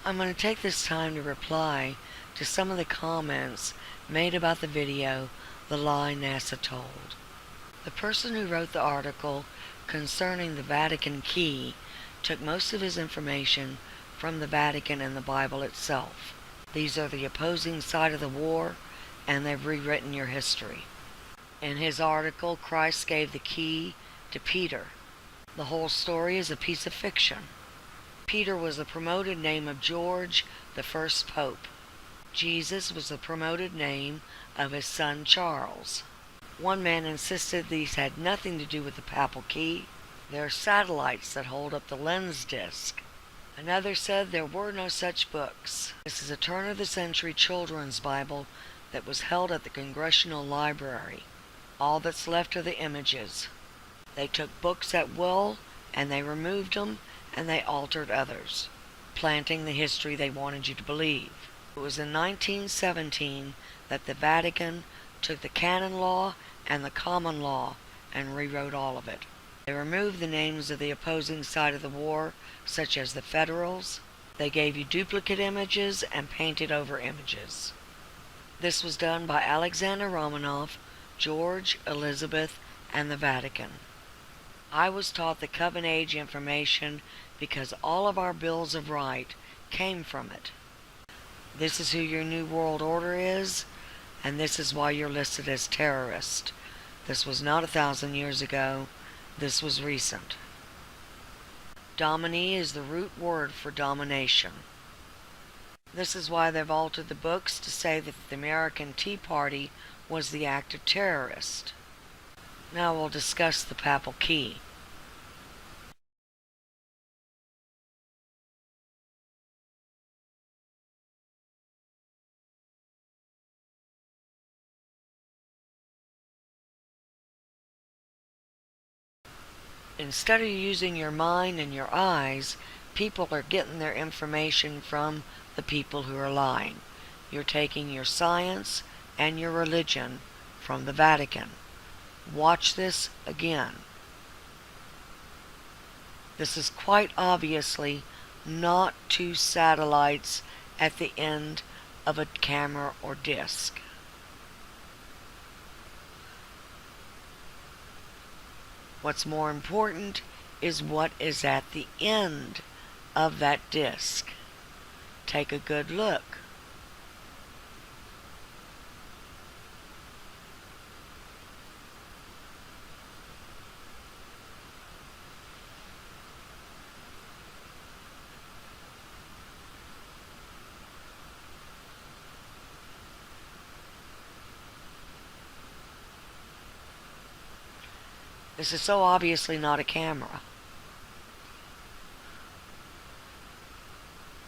I'm going to take this time to reply to some of the comments made about the video, The Lie NASA Told. The person who wrote the article concerning the Vatican Key took most of his information from the Vatican and the Bible itself. These are the opposing side of the war, and they've rewritten your history. In his article, Christ gave the key to Peter. The whole story is a piece of fiction. Peter was the promoted name of George, the first pope. Jesus was the promoted name of his son Charles. One man insisted these had nothing to do with the Papal Key. They're satellites that hold up the lens disc. Another said there were no such books. This is a turn-of-the-century children's Bible that was held at the Congressional Library. All that's left are the images. They took books at will, and they removed them, and they altered others, planting the history they wanted you to believe. It was in 1917 that the Vatican took the canon law and the common law and rewrote all of it. They removed the names of the opposing side of the war, such as the Federals. They gave you duplicate images and painted over images. This was done by Alexander Romanov, George, Elizabeth, and the Vatican. I was taught the Coven Age information because all of our bills of right came from it. This is who your New World Order is, and this is why you're listed as terrorist. This was not 1,000 years ago. This was recent. Dominie is the root word for domination. This is why they've altered the books to say that the American Tea Party was the active terrorist. Now we'll discuss the Papal Key. Instead of using your mind and your eyes, people are getting their information from the people who are lying. You're taking your science and your religion from the Vatican. Watch this again. This is quite obviously not two satellites at the end of a camera or disc. What's more important is what is at the end of that disc. Take a good look. This is so obviously not a camera.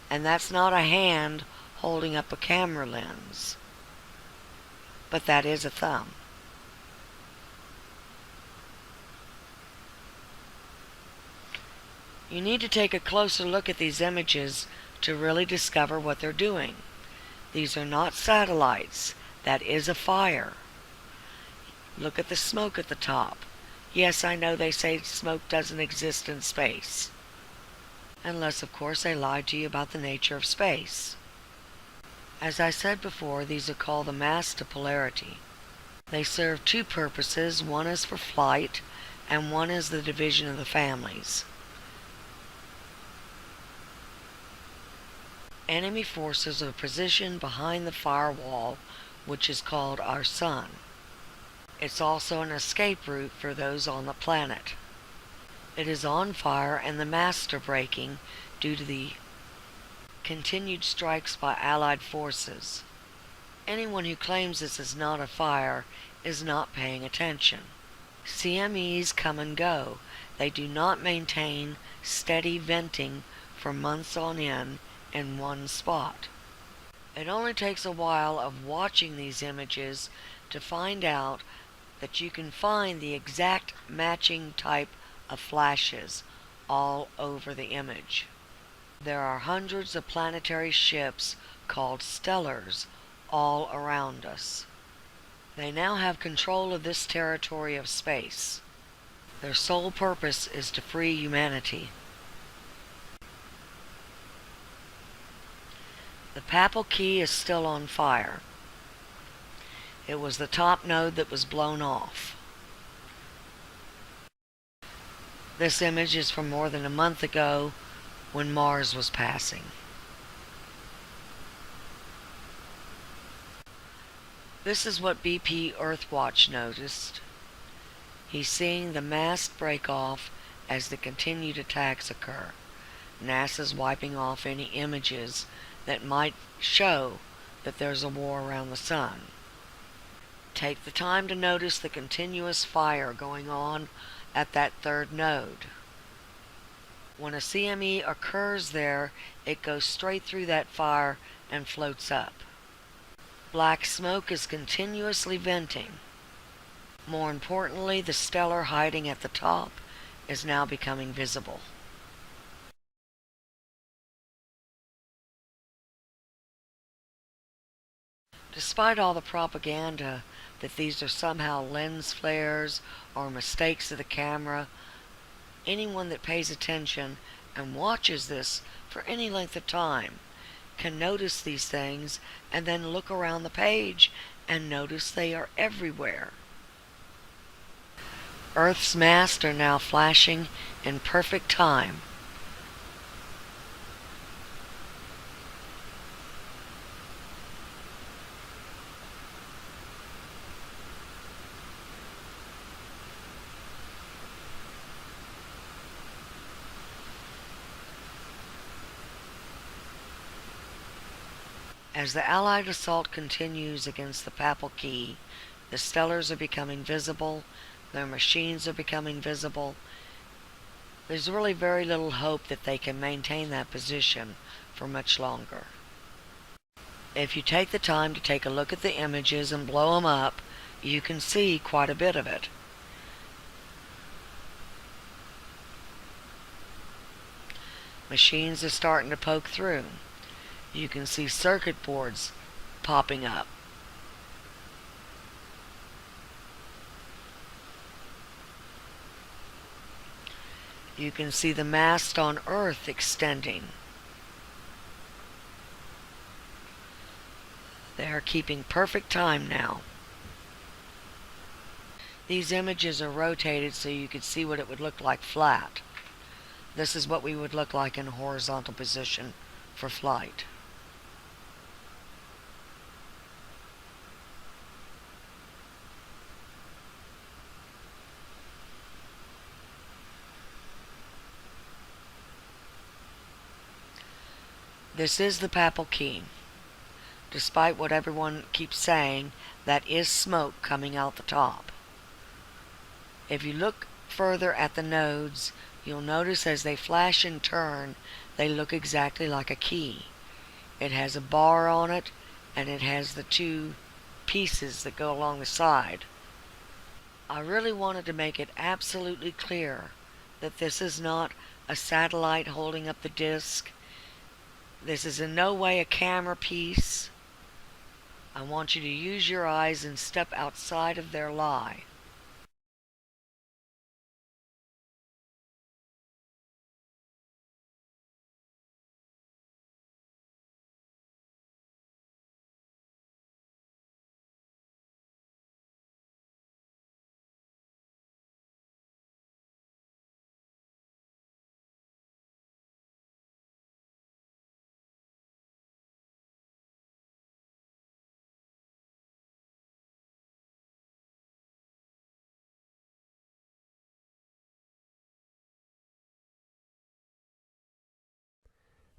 And that's not a hand holding up a camera lens. But that is a thumb. You need to take a closer look at these images to really discover what they're doing. These are not satellites. That is a fire. Look at the smoke at the top. Yes, I know they say smoke doesn't exist in space. Unless, of course, they lied to you about the nature of space. As I said before, these are called the mass to polarity. They serve two purposes. One is for flight, and one is the division of the families. Enemy forces are positioned behind the firewall, which is called our sun. It's also an escape route for those on the planet. It is on fire and the masts are breaking due to the continued strikes by Allied forces. Anyone who claims this is not a fire is not paying attention. CMEs come and go. They do not maintain steady venting for months on end in one spot. It only takes a while of watching these images to find out that you can find the exact matching type of flashes all over the image. There are hundreds of planetary ships called stellars all around us. They now have control of this territory of space. Their sole purpose is to free humanity. The Papal Key is still on fire. It was the top node that was blown off. This image is from more than a month ago when Mars was passing. This is what BP Earthwatch noticed. He's seeing the mast break off as the continued attacks occur. NASA's wiping off any images that might show that there's a war around the sun. Take the time to notice the continuous fire going on at that third node. When a CME occurs there, it goes straight through that fire and floats up. Black smoke is continuously venting. More importantly, the stellar hiding at the top is now becoming visible. Despite all the propaganda that these are somehow lens flares or mistakes of the camera, anyone that pays attention and watches this for any length of time can notice these things and then look around the page and notice they are everywhere. Earth's masts are now flashing in perfect time. As the Allied assault continues against the Papal Key, the stellars are becoming visible, their machines are becoming visible. There's really very little hope that they can maintain that position for much longer. If you take the time to take a look at the images and blow them up, you can see quite a bit of it. Machines are starting to poke through. You can see circuit boards popping up. You can see the mast on Earth extending. They are keeping perfect time now. These images are rotated so you can see what it would look like flat. This is what we would look like in a horizontal position for flight. This is the Papal Key. Despite what everyone keeps saying, that is smoke coming out the top. If you look further at the nodes, you'll notice as they flash and turn, they look exactly like a key. It has a bar on it, and it has the two pieces that go along the side. I really wanted to make it absolutely clear that this is not a satellite holding up the disc. This is in no way a camera piece. I want you to use your eyes and step outside of their lie.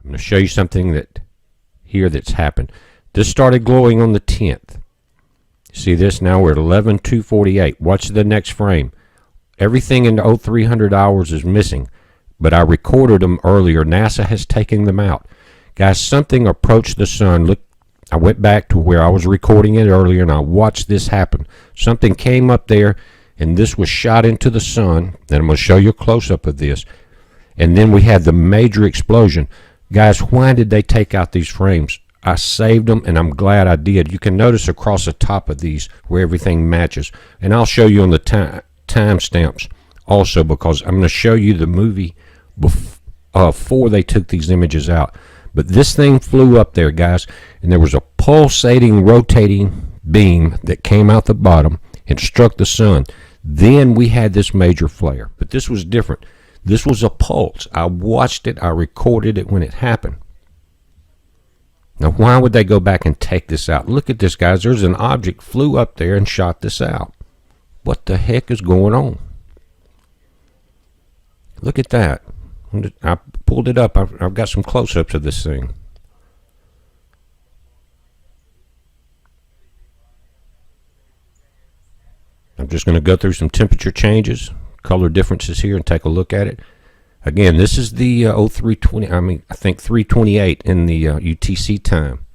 I'm going to show you something that's happened. This started glowing on the 10th. See this? Now we're at 11:248. Watch the next frame. Everything in the 0300 hours is missing, but I recorded them earlier. NASA has taken them out. Guys, something approached the sun. Look, I went back to where I was recording it earlier, and I watched this happen. Something came up there, and this was shot into the sun. Then I'm going to show you a close-up of this. And then we had the major explosion. Guys, why did they take out these frames? I saved them, and I'm glad I did. You can notice across the top of these where everything matches. And I'll show you on the time stamps also, because I'm going to show you the movie before they took these images out. But this thing flew up there, guys, and there was a pulsating, rotating beam that came out the bottom and struck the sun. Then we had this major flare. But this was different. This was a pulse. I watched it. I recorded it when it happened. Now, why would they go back and take this out? Look at this, guys. There's an object flew up there and shot this out. What the heck is going on? Look at that. I pulled it up. I've got some close-ups of this thing. I'm just going to go through some temperature changes, color differences here, and take a look at it. Again, this is the 0320. I think 328 in the UTC time.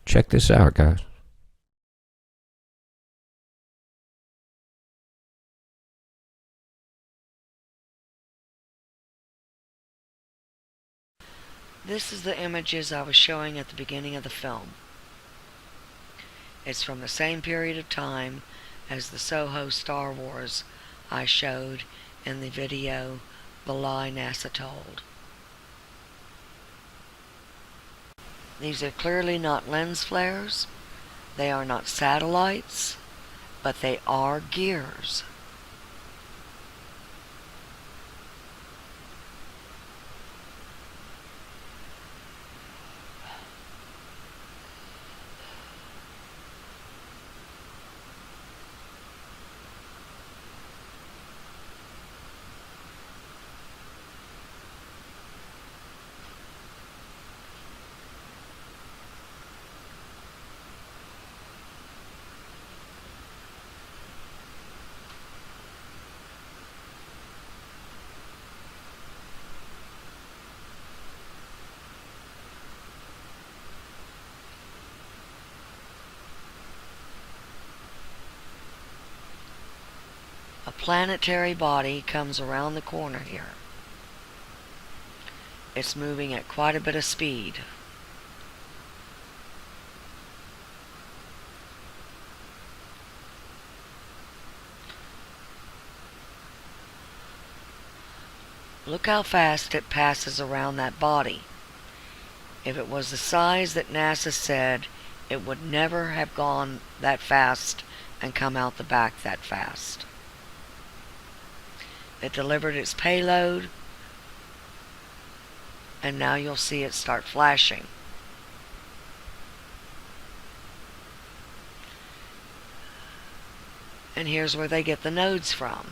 Check this out, guys. This is the images I was showing at the beginning of the film. It's from the same period of time as the Soho Star Wars I showed in the video The Lie NASA Told. These are clearly not lens flares, they are not satellites, but they are gears. A planetary body comes around the corner here. It's moving at quite a bit of speed. Look how fast it passes around that body. If it was the size that NASA said, it would never have gone that fast and come out the back that fast. It delivered its payload, and now you'll see it start flashing. And here's where they get the nodes from.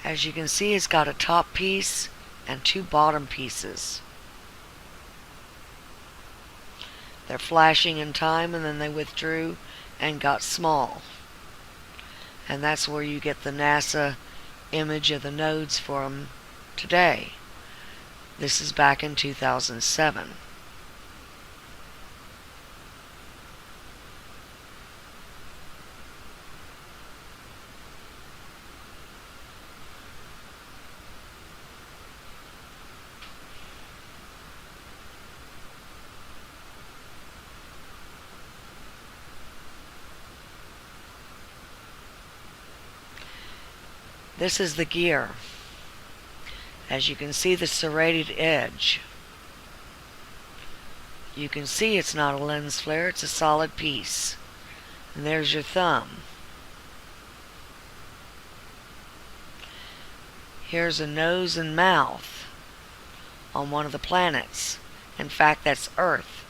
As you can see, it's got a top piece and two bottom pieces. They're flashing in time, and then they withdrew and got small. And that's where you get the NASA image of the nodes from today. This is back in 2007. This is the gear. As you can see, the serrated edge. You can see it's not a lens flare, it's a solid piece. And there's your thumb. Here's a nose and mouth on one of the planets. In fact, that's Earth.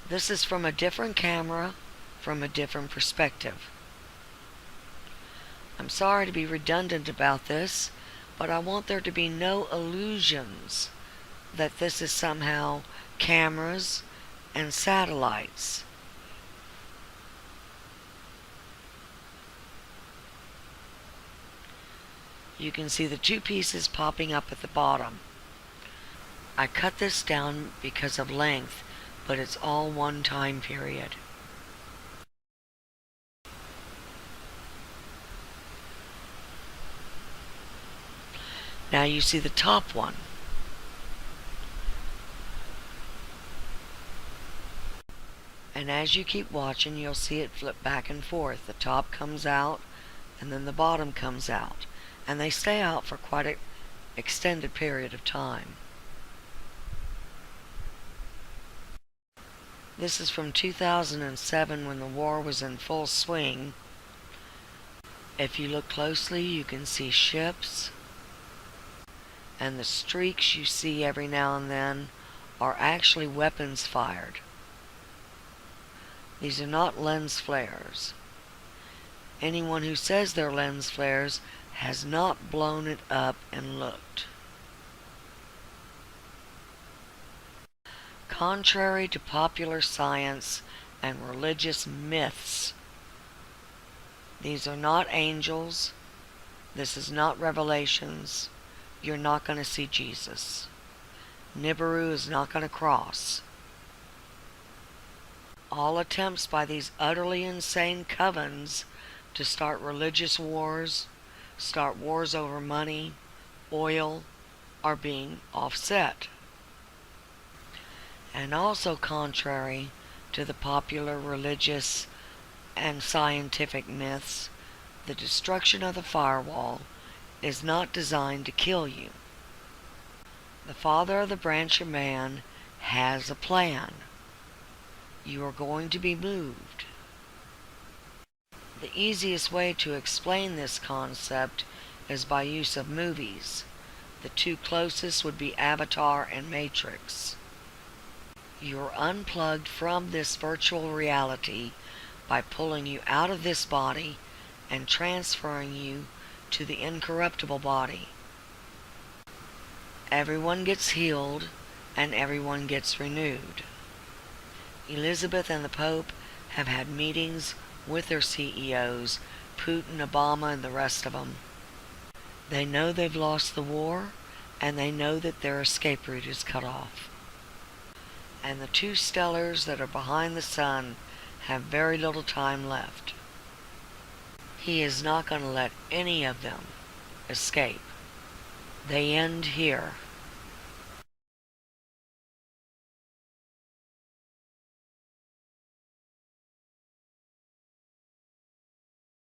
This is from a different camera, from a different perspective. I'm sorry to be redundant about this, but I want there to be no illusions that this is somehow cameras and satellites. you can see the two pieces popping up at the bottom. I cut this down because of length, but it's all one time period. Now you see the top one. And as you keep watching, you'll see it flip back and forth. The top comes out, and then the bottom comes out. And they stay out for quite an extended period of time. This is from 2007 when the war was in full swing. If you look closely, you can see ships. And the streaks you see every now and then are actually weapons fired. These are not lens flares. Anyone who says they're lens flares has not blown it up and looked. Contrary to popular science and religious myths, these are not angels. This is not Revelations. You're not going to see Jesus. Nibiru is not going to cross. All attempts by these utterly insane covens to start religious wars, start wars over money, oil, are being offset. And also contrary to the popular religious and scientific myths, the destruction of the firewall is not designed to kill you. The Father of the Branch of Man has a plan. You are going to be moved. The easiest way to explain this concept is by use of movies. The two closest would be Avatar and Matrix. You're unplugged from this virtual reality by pulling you out of this body and transferring you to the incorruptible body. Everyone gets healed and everyone gets renewed. Elizabeth and the Pope have had meetings with their CEOs, Putin, Obama, and the rest of them. They know they've lost the war, and they know that their escape route is cut off. And the two stellars that are behind the sun have very little time left. He is not going to let any of them escape. They end here.